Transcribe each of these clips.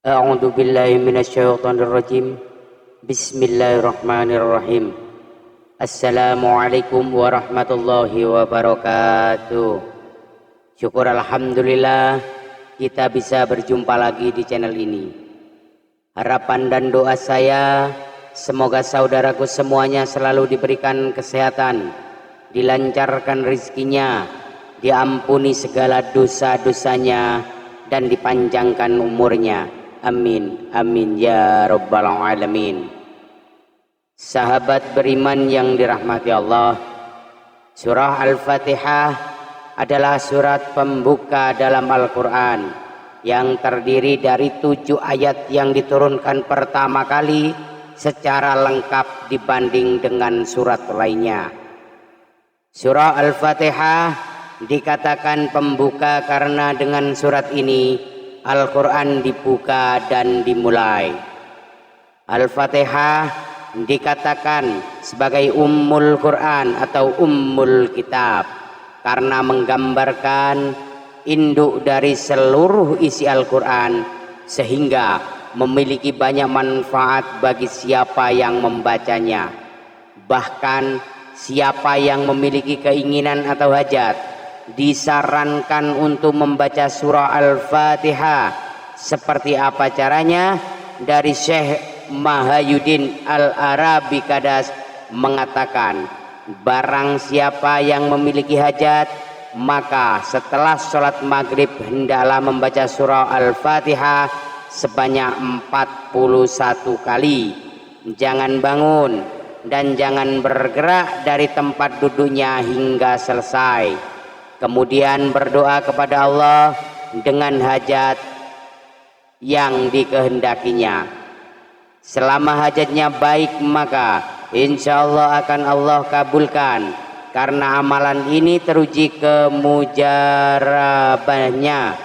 A'udzu billahi minasyaitonir rajim. Bismillahirrahmanirrahim. Assalamualaikum warahmatullahi wabarakatuh. Syukur alhamdulillah kita bisa berjumpa lagi di channel ini. Harapan dan doa saya semoga saudaraku semuanya selalu diberikan kesehatan, dilancarkan rezekinya, diampuni segala dosa-dosanya dan dipanjangkan umurnya. Amin, amin ya rabbal alamin. Sahabat beriman yang dirahmati Allah, surah Al-Fatihah adalah surat pembuka dalam Al-Quran yang terdiri dari 7 ayat yang diturunkan pertama kali secara lengkap dibanding dengan surat lainnya. Surah Al-Fatihah dikatakan pembuka karena dengan surat ini Al-Quran dibuka dan dimulai. Al-Fatihah dikatakan sebagai Ummul Quran atau Ummul Kitab karena menggambarkan induk dari seluruh isi Al-Quran sehingga memiliki banyak manfaat bagi siapa yang membacanya. Bahkan siapa yang memiliki keinginan atau hajat disarankan untuk membaca surah Al-Fatihah. Seperti apa caranya? Dari Syekh Mahayuddin Al-Arabi Kadas mengatakan, barang siapa yang memiliki hajat maka setelah sholat maghrib hendaklah membaca surah Al-Fatihah sebanyak 41 kali. Jangan bangun dan jangan bergerak dari tempat duduknya hingga selesai. Kemudian berdoa kepada Allah dengan hajat yang dikehendakinya. Selama hajatnya baik maka insya Allah akan Allah kabulkan, karena amalan ini teruji kemujarabahnya.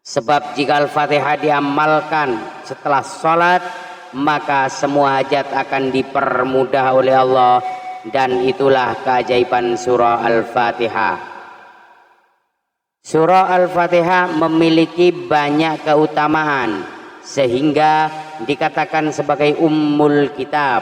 Sebab jika Al-Fatihah diamalkan setelah sholat maka semua hajat akan dipermudah oleh Allah. Dan itulah keajaiban surah Al-Fatihah. Surah Al-Fatihah memiliki banyak keutamaan sehingga dikatakan sebagai Ummul Kitab.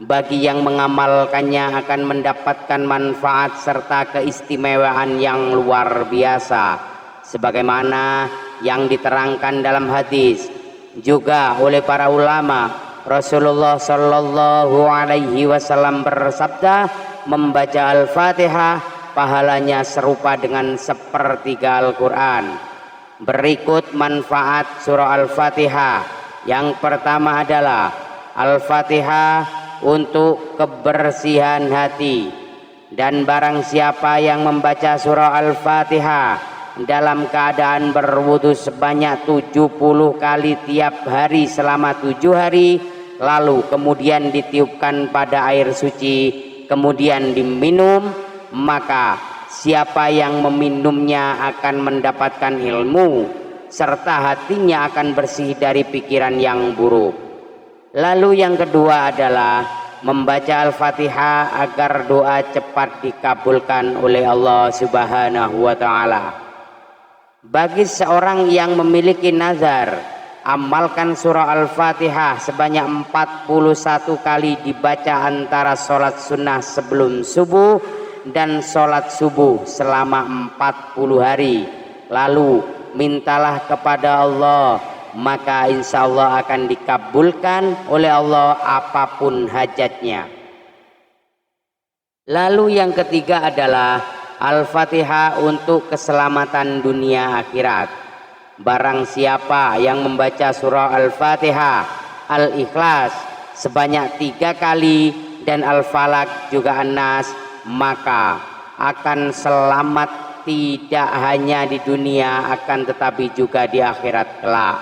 Bagi yang mengamalkannya akan mendapatkan manfaat serta keistimewaan yang luar biasa, sebagaimana yang diterangkan dalam hadis juga oleh para ulama. Rasulullah Shallallahu Alaihi Wasallam bersabda, membaca Al-Fatihah pahalanya serupa dengan sepertiga Al-Quran. Berikut manfaat surah Al-Fatihah. Yang pertama adalah Al-Fatihah untuk kebersihan hati. Dan barang siapa yang membaca surah Al-Fatihah dalam keadaan berwudu sebanyak 70 kali tiap hari selama 7 hari, lalu kemudian ditiupkan pada air suci, kemudian diminum, maka siapa yang meminumnya akan mendapatkan ilmu serta hatinya akan bersih dari pikiran yang buruk. Lalu yang kedua adalah membaca Al-Fatihah agar doa cepat dikabulkan oleh Allah Subhanahu wa Ta'ala. Bagi seorang yang memiliki nazar, amalkan surah Al-Fatihah sebanyak 41 kali dibaca antara sholat sunnah sebelum subuh dan sholat subuh selama 40 hari. Lalu mintalah kepada Allah, maka insya Allah akan dikabulkan oleh Allah apapun hajatnya. Lalu yang ketiga adalah Al-Fatihah untuk keselamatan dunia akhirat. Barang siapa yang membaca surah Al-Fatihah, Al-Ikhlas sebanyak 3 kali dan Al-Falaq juga An-Nas, maka akan selamat tidak hanya di dunia akan tetapi juga di akhirat kelak.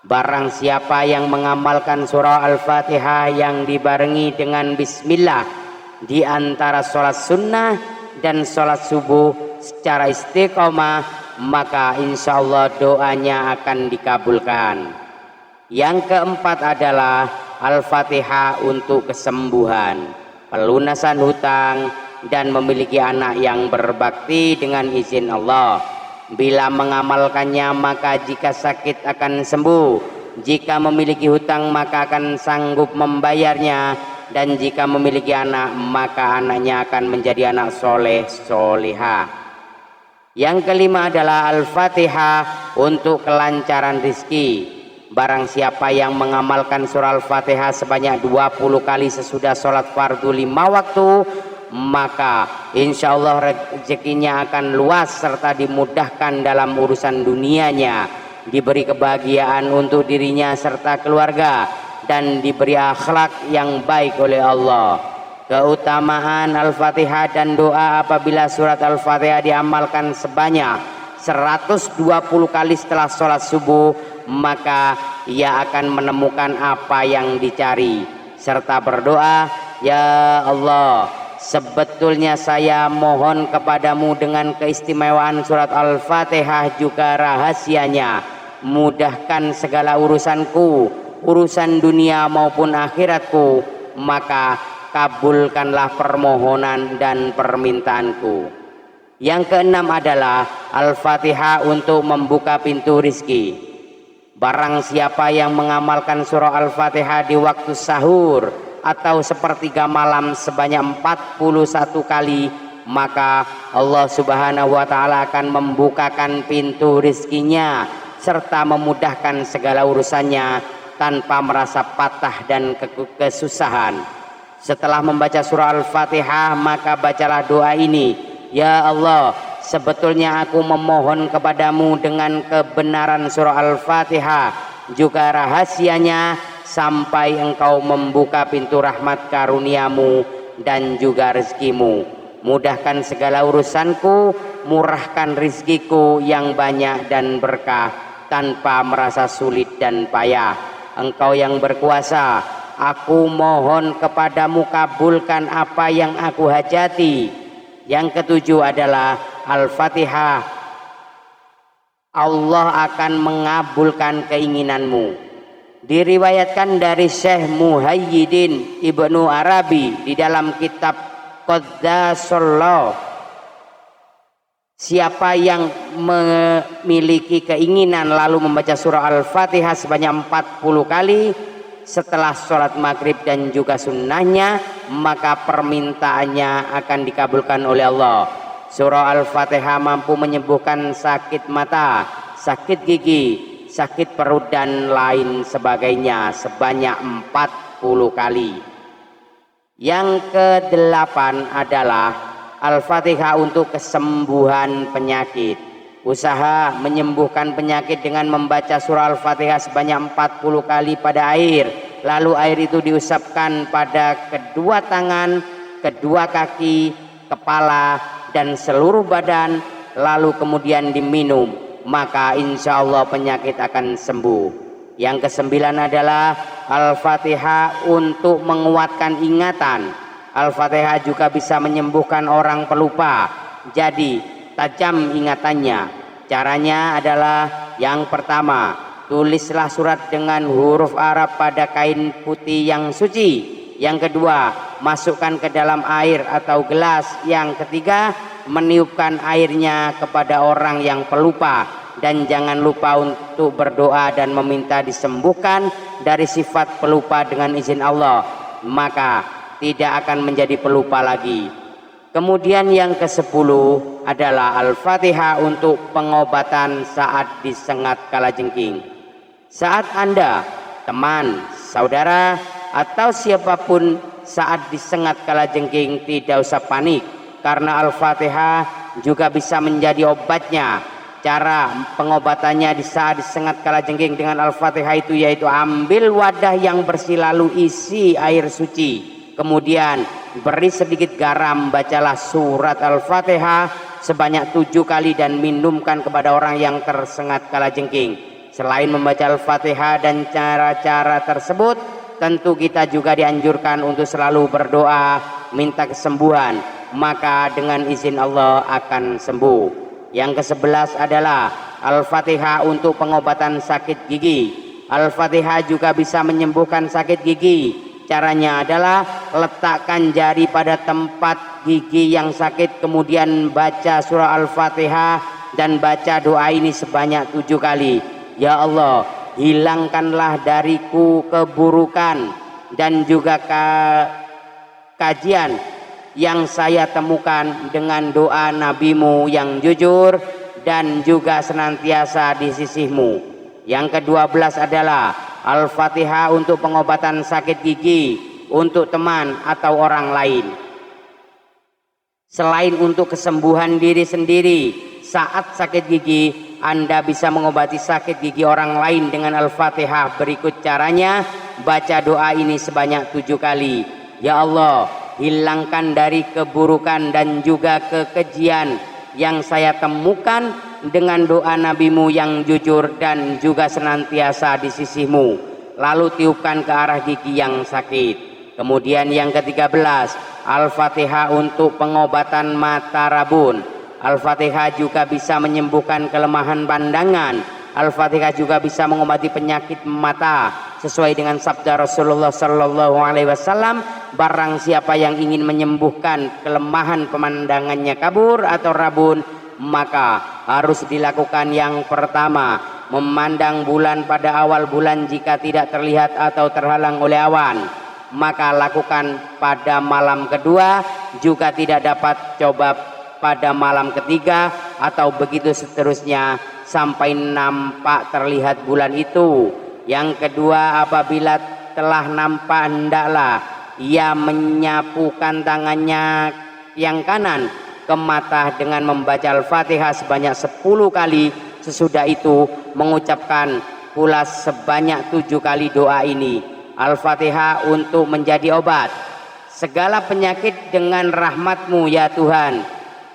Barang siapa yang mengamalkan surah Al-Fatihah yang dibarengi dengan bismillah di antara sholat sunnah dan sholat subuh secara istiqomah, maka insya Allah doanya akan dikabulkan. Yang keempat adalah Al-Fatihah untuk kesembuhan, pelunasan hutang, dan memiliki anak yang berbakti dengan izin Allah. Bila mengamalkannya maka jika sakit akan sembuh, jika memiliki hutang maka akan sanggup membayarnya, dan jika memiliki anak maka anaknya akan menjadi anak soleh solihah. Yang kelima adalah Al-Fatihah untuk kelancaran rizki. Barang siapa yang mengamalkan surah Al-Fatihah sebanyak 20 kali sesudah sholat fardu 5 waktu, maka insya Allah rezekinya akan luas serta dimudahkan dalam urusan dunianya, diberi kebahagiaan untuk dirinya serta keluarga, dan diberi akhlak yang baik oleh Allah. Keutamaan Al-Fatihah dan doa apabila surat Al-Fatihah diamalkan sebanyak 120 kali setelah sholat subuh, maka ia akan menemukan apa yang dicari serta berdoa, ya Allah, sebetulnya saya mohon kepadamu dengan keistimewaan surat Al-Fatihah juga rahasianya, mudahkan segala urusanku, urusan dunia maupun akhiratku, maka kabulkanlah permohonan dan permintaanku. Yang keenam adalah Al-Fatihah untuk membuka pintu rizki. Barang siapa yang mengamalkan surah Al-Fatihah di waktu sahur atau sepertiga malam sebanyak 41 kali, maka Allah Subhanahu wa Ta'ala akan membukakan pintu rizkinya serta memudahkan segala urusannya tanpa merasa patah dan kesusahan. Setelah membaca surah Al-Fatihah maka bacalah doa ini, ya Allah, sebetulnya aku memohon kepadamu dengan kebenaran surah Al-Fatihah juga rahasianya sampai engkau membuka pintu rahmat karuniamu dan juga rezekimu. Mudahkan segala urusanku, murahkan rizkiku yang banyak dan berkah tanpa merasa sulit dan payah. Engkau yang berkuasa, aku mohon kepadamu kabulkan apa yang aku hajati. Yang ketujuh adalah Al-Fatihah, Allah akan mengabulkan keinginanmu. Diriwayatkan dari Syekh Muhyiddin Ibnu Arabi di dalam kitab Qaddasallah, siapa yang memiliki keinginan lalu membaca surah Al-Fatihah sebanyak 40 kali setelah sholat maghrib dan juga sunnahnya, maka permintaannya akan dikabulkan oleh Allah. Surah Al-Fatihah mampu menyembuhkan sakit mata, sakit gigi, sakit perut dan lain sebagainya sebanyak 40 kali. Yang kedelapan adalah Al-Fatihah untuk kesembuhan penyakit. Usaha menyembuhkan penyakit dengan membaca surah Al-Fatihah sebanyak 40 kali pada air, lalu air itu diusapkan pada kedua tangan, kedua kaki, kepala dan seluruh badan, lalu kemudian diminum, maka insya Allah penyakit akan sembuh. Yang kesembilan adalah Al-Fatihah untuk menguatkan ingatan. Al-Fatihah juga bisa menyembuhkan orang pelupa, jadi tajam ingatannya. Caranya adalah yang pertama, tulislah surat dengan huruf Arab pada kain putih yang suci. Yang kedua, masukkan ke dalam air atau gelas. Yang ketiga, meniupkan airnya kepada orang yang pelupa. Dan jangan lupa untuk berdoa dan meminta disembuhkan dari sifat pelupa dengan izin Allah, maka tidak akan menjadi pelupa lagi. Kemudian yang ke-10 adalah Al-Fatihah untuk pengobatan saat disengat kalajengking. Saat Anda, teman, saudara, atau siapapun saat disengat kalajengking, tidak usah panik, karena Al-Fatihah juga bisa menjadi obatnya. Cara pengobatannya di saat disengat kalajengking dengan Al-Fatihah itu yaitu ambil wadah yang bersih lalu isi air suci. Kemudian beri sedikit garam, bacalah surat Al-Fatihah sebanyak 7 kali dan minumkan kepada orang yang tersengat kalajengking. Selain membaca Al-Fatihah dan cara-cara tersebut, tentu kita juga dianjurkan untuk selalu berdoa minta kesembuhan, maka dengan izin Allah akan sembuh. Yang ke-11 adalah Al-Fatihah untuk pengobatan sakit gigi. Al-Fatihah juga bisa menyembuhkan sakit gigi. Caranya adalah letakkan jari pada tempat gigi yang sakit, kemudian baca surah Al-Fatihah dan baca doa ini sebanyak 7 kali. Ya Allah, hilangkanlah dariku keburukan dan juga kajian yang saya temukan dengan doa nabimu yang jujur dan juga senantiasa di sisimu. Yang ke-12 adalah Al-Fatihah untuk pengobatan sakit gigi untuk teman atau orang lain. Selain untuk kesembuhan diri sendiri saat sakit gigi, Anda bisa mengobati sakit gigi orang lain dengan Al-Fatihah. Berikut caranya, baca doa ini sebanyak 7 kali. Ya Allah, hilangkan dari keburukan dan juga kekejian yang saya temukan dengan doa nabimu yang jujur dan juga senantiasa di sisimu. Lalu tiupkan ke arah gigi yang sakit. Kemudian yang ke-13, Al-Fatihah untuk pengobatan mata rabun. Al-Fatihah juga bisa menyembuhkan kelemahan pandangan. Al-Fatihah juga bisa mengobati penyakit mata sesuai dengan sabda Rasulullah Sallallahu Alaihi Wasallam. Barang siapa yang ingin menyembuhkan kelemahan pemandangannya kabur atau rabun, maka harus dilakukan yang pertama, memandang bulan pada awal bulan jika tidak terlihat atau terhalang oleh awan. Maka lakukan pada malam kedua, juga tidak dapat coba pada malam ketiga, atau begitu seterusnya sampai nampak terlihat bulan itu. Yang kedua, apabila telah nampak, hendaklah ia menyapukan tangannya yang kanan ke mata dengan membaca Al-Fatihah sebanyak 10 kali. Sesudah itu mengucapkan pula sebanyak 7 kali doa ini. Al-Fatihah untuk menjadi obat segala penyakit dengan rahmat-Mu ya Tuhan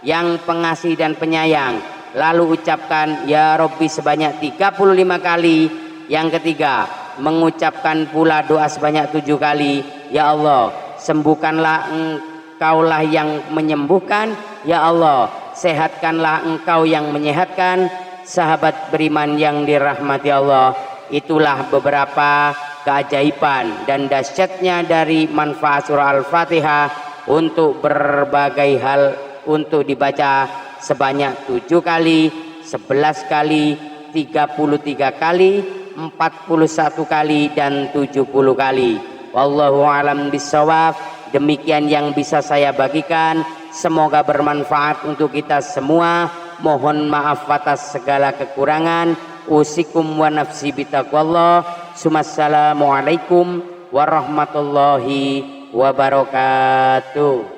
yang pengasih dan penyayang. Lalu ucapkan Ya Rabbi sebanyak 35 kali. Yang ketiga, mengucapkan pula doa sebanyak 7 kali. Ya Allah, sembuhkanlah Engkaulah yang menyembuhkan. Ya Allah, sehatkanlah Engkau yang menyehatkan. Sahabat beriman yang dirahmati Allah, itulah beberapa keajaiban dan dahsyatnya dari manfaat surah Al-Fatihah untuk berbagai hal, untuk dibaca sebanyak 7 kali, 11 kali, 33 kali, 41 kali, dan 70 kali. Wallahu a'lam bishawab. Demikian yang bisa saya bagikan. Semoga bermanfaat untuk kita semua. Mohon maaf atas segala kekurangan. Usikum wa nafsi bitaqwallah. Assalamualaikum warahmatullahi wabarakatuh.